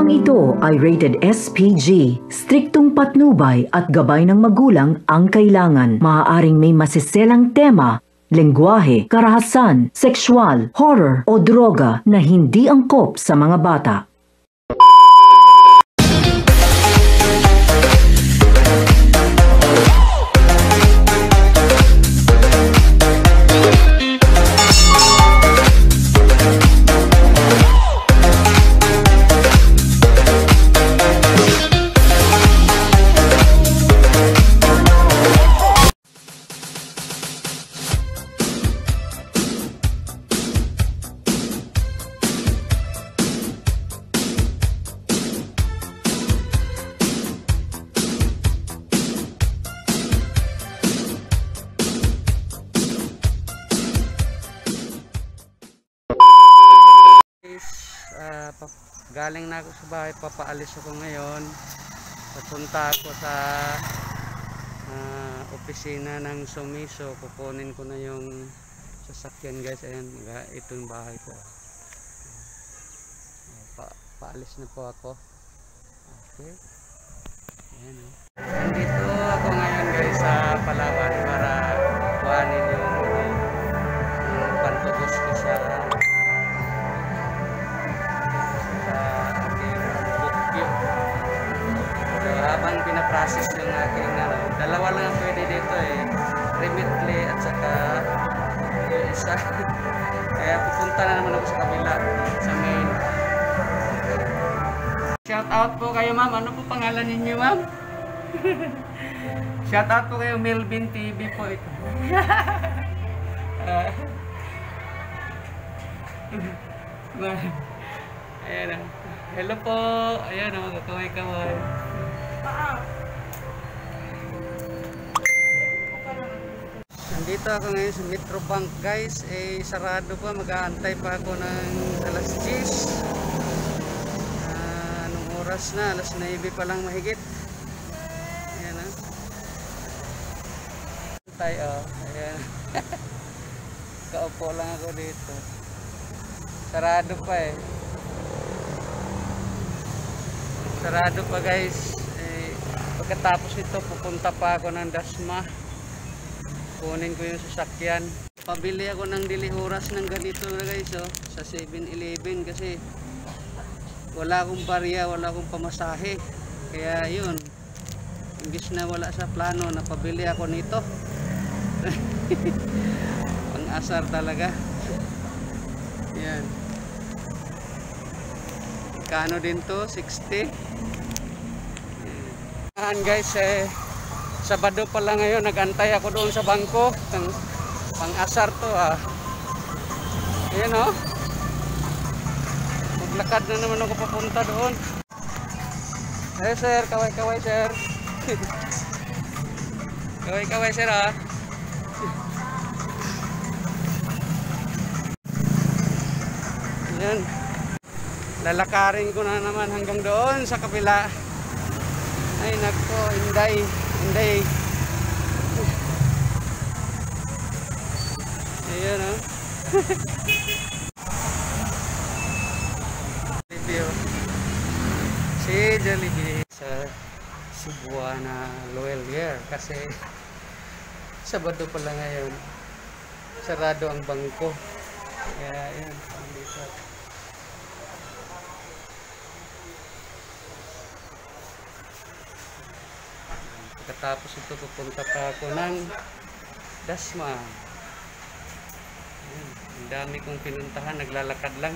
Programang ito ay rated SPG. Striktong patnubay at gabay ng magulang ang kailangan. Maaaring may masiselang tema, lengguwahe, karahasan, sexual, horror o droga na hindi angkop sa mga bata. Galing na ako sa bahay, papaalis ako ngayon. Papunta ako sa opisina ng Sumiso. Kukunin ko na yung sasakyan, guys. Ayan, ito yung bahay ko. Paalis na po ako. Okay. Ayan, nandito ako ngayon, guys, sa Palawan para kuhanin yung pantubos ko sa habang pinaprocess yung aking dalawa lang ang pwede dito remitly at saka yung isa. Kaya pupunta na naman ako sa kabila, sa main. Shout out po kayo, ma'am. Ano po pangalan ninyo, ma'am? Shout out po kayo, Melvin TV po ito. Ayan. Hello po. Ayan, magkakaway-kaway. Nandito ako ngayon sa Metrobank, guys. Sarado pa, mag-aantay pa ako ng alas 10. Anong oras na? Alas 9 pa lang mahigit. Ayan, antay, ayan. Kaupo lang ako dito. Sarado pa sarado pa, guys. Pagkatapos ito, pupunta pa ako ng Dasma. Kunin ko yung sasakyan. Pabili ako ng dilihuras ng ganito, guys, sa 7-Eleven kasi wala akong barya, wala akong pamasahe. Kaya yun, imbis na wala sa plano, napabili ako nito. Pang-asar talaga. Yan. Kano din to? 60. Guys, Sabado pa lang ngayon, nagantay ako doon sa bangko. Pang-asar to, Ayan, maglakad na naman ako papunta doon. Sir, kaway-kaway, sir. Kaway-kaway, sir, Ayan. Lalakarin ko na naman hanggang doon sa kabila. Ay nako, hinday. Ayan, si Jollibee sa Cebuana Loyalier kasi Sabado pala ngayon, sarado ang bangko. Kaya ayan, dito. Pagkatapos ito, pupunta pa ako ng Dasma. Ayan, ang dami kong pinuntahan, naglalakad lang.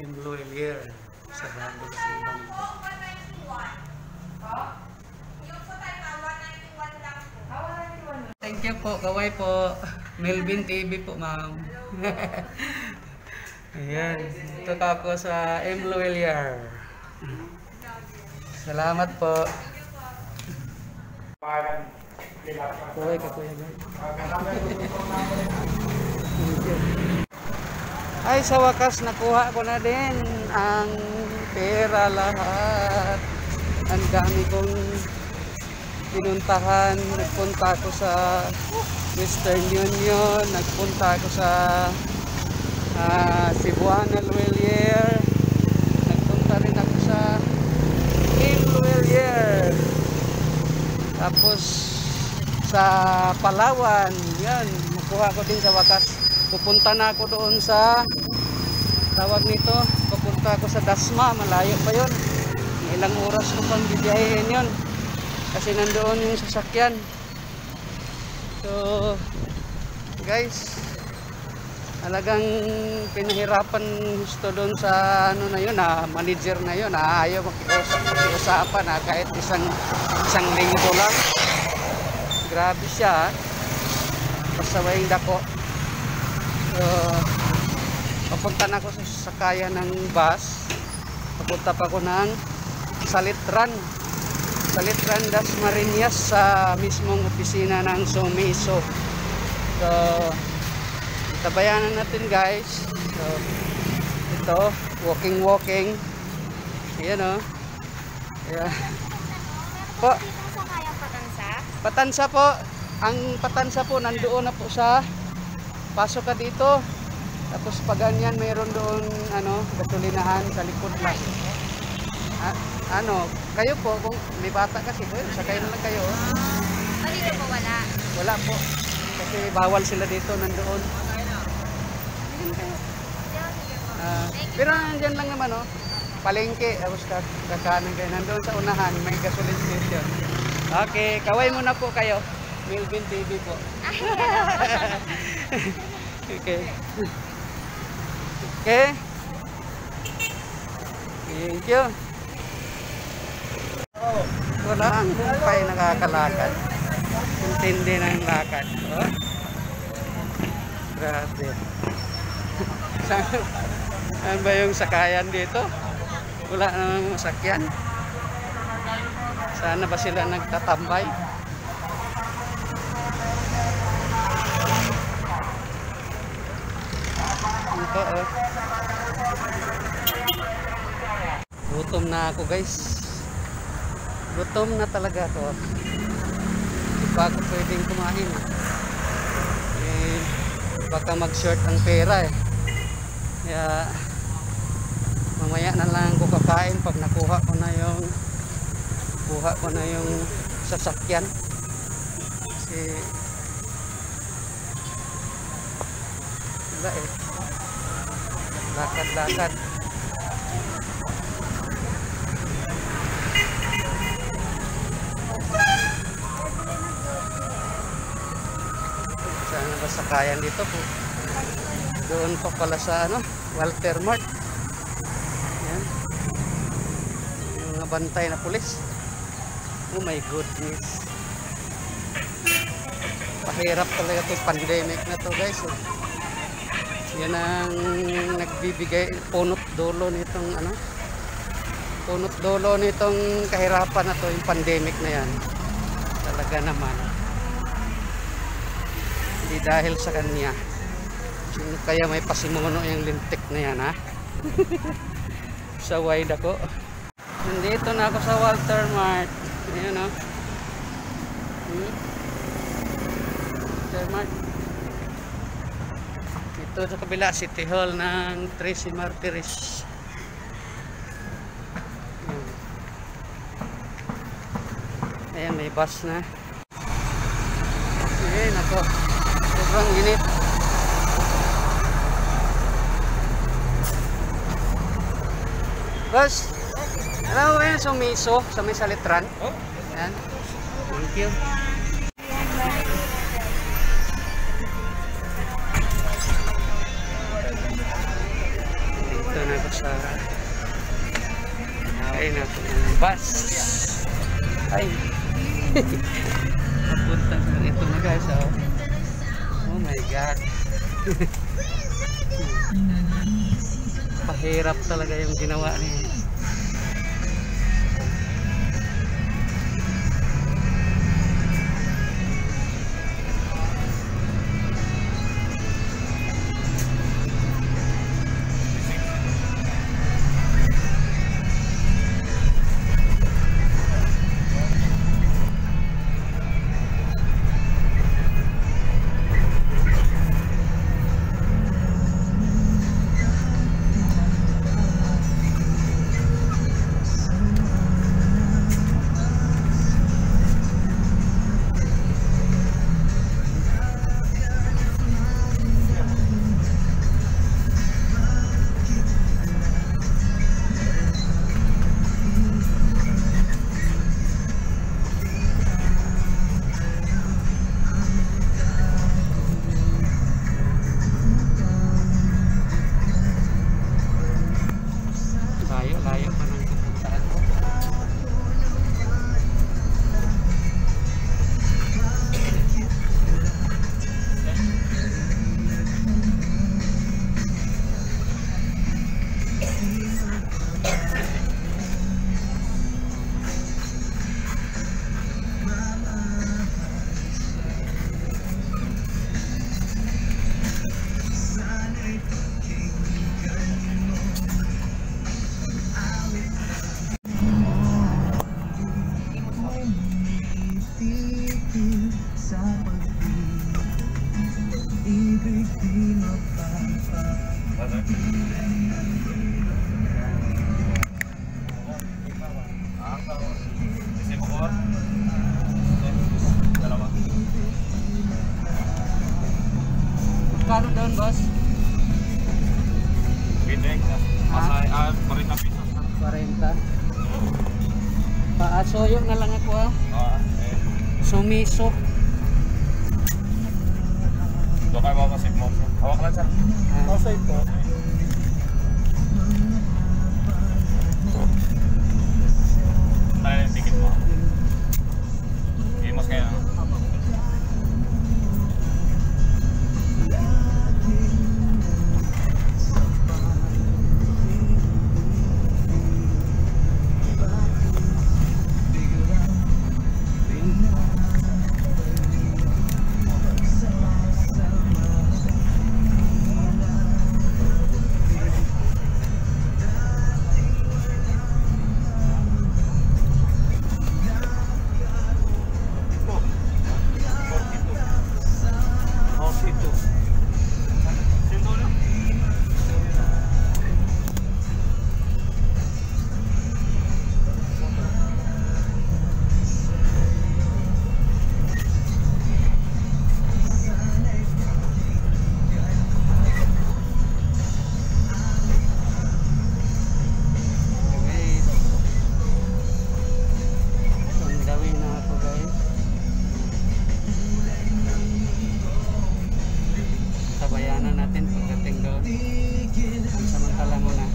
In Loyalier, sarado sa bangko. Thank you po, kaway po. Melvin TV po, ma'am. Ayan, ito ako sa M. Loyalier. Salamat po. Kuya ka, kuya. Ay, sa wakas nakuha ko na din ang pera lahat. Ang dami kong pinuntahan. Nagpunta ako sa Western Union, nagpunta ako sa Cebuana Luelier. Nagpunta rin ako sa Luelier. Tapos sa Palawan, yan, nakuha ko din sa wakas. Pupunta na ako doon sa tawag nito, pupunta ako sa Dasma, malayo pa yun. Ilang oras ko pang bibiyahin yun kasi nandoon yung sasakyan. So guys, talagang pinahirapan gusto doon sa ano na yun, manager na yun, ayaw makiusapan kahit isang linggo lang. Grabe siya, pasaway dako. So papunta na ako sa sakayan ng bus. Papunta pa ako ng Salitran Dasmariñas sa mismong opisina ng Sumiso. So tabayanan natin guys. So ito, walking. Ayan o. Ayan po. Patansa po. Ang Patansa po nandoon na po sa pasok ka dito. Tapos pag ganyan mayroon doon gasolinahan sa likod lang. Kayo po kung may bata kasi po, sakay na lang kayo. Dito po wala. Wala po. Kasi bawal sila dito nandoon. Pero nandiyan lang naman palengke, tapos kakanan kayo. Nandoon sa unahan, may gasoline station. Okay, kaway muna po kayo. Milvin TV po. Okay. Okay. Thank you. Wala ang kumpay nakakalakad. Intindi ng lakad. Oh. Grabe. Saan ba yung sakayan dito? Wala namang masakyan. Sana ba sila nagtatambay? Ito gutom na ako guys. Gutom na talaga ako. Hindi pa ako pwedeng kumain. Baka mag-short ang pera eh. Kaya mamaya na lang ako kakain pag nakuha ko na yung sasakyan. Kasi wala eh. Lakad-lakad. Saan ba sakayan dito po? Doon pa pala sa Walter Mart. Yan. Yung mga bantay na pulis. Oh my goodness. Pahirap talaga itong pandemic na to guys. Yan ang nagbibigay punot dulo nitong kahirapan na to, yung pandemic na yan. Talaga naman. Hindi dahil sa kanya. Sino kaya may pasimuno yung lintik na yan sa wide ako. Nandito na ako sa Walter Mart. Ayan Walter Mart. Ito sa kabila, City Hall ng Tracy Martires. Ayan, may bus na. Ayan ako. Sobrang init. Boss, alam mo yun Sumiso sa may Salitran? Ayan. Thank you. Dito na ako sa bus. Ay. Papunta sa ito na guys. Oh my God. Pahirap talaga yung ginawa niya. Magkano doon, boss? Bitek, masay, 40 pesos. 40. Paasoyo na lang ako Sumiso. Doon kayo mapasip mo. Hawak lang, sir. Masay po. Tayo yung ticket mo. Imos kayo. Sabayanan natin pagdating doon. Samantala muna.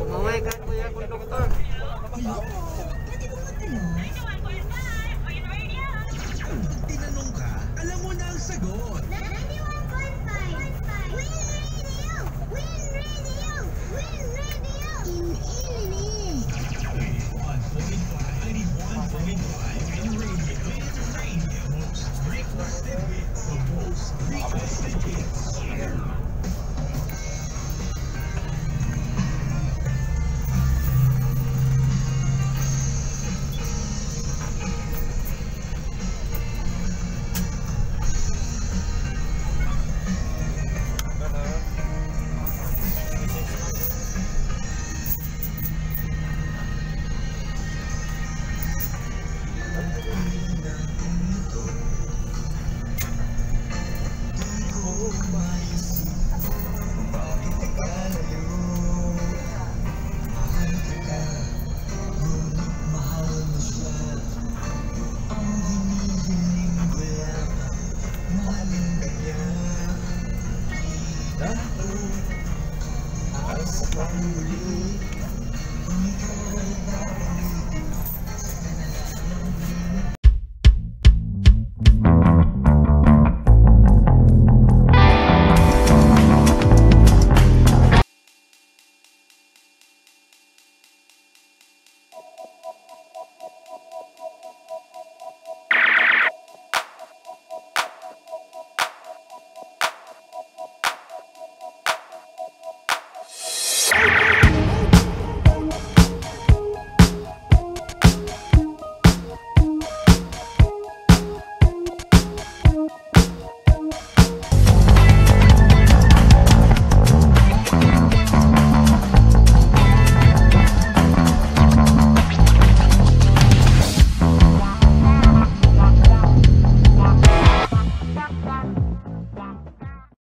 Mamay ka kuya konduktor. Tinanong ka, alam mo na ang sagot. 91.5 Win Radio! Win Radio! Win Radio! Iniini! 91.5 Win Radio! Most requested hits. The most requested hits. Bye.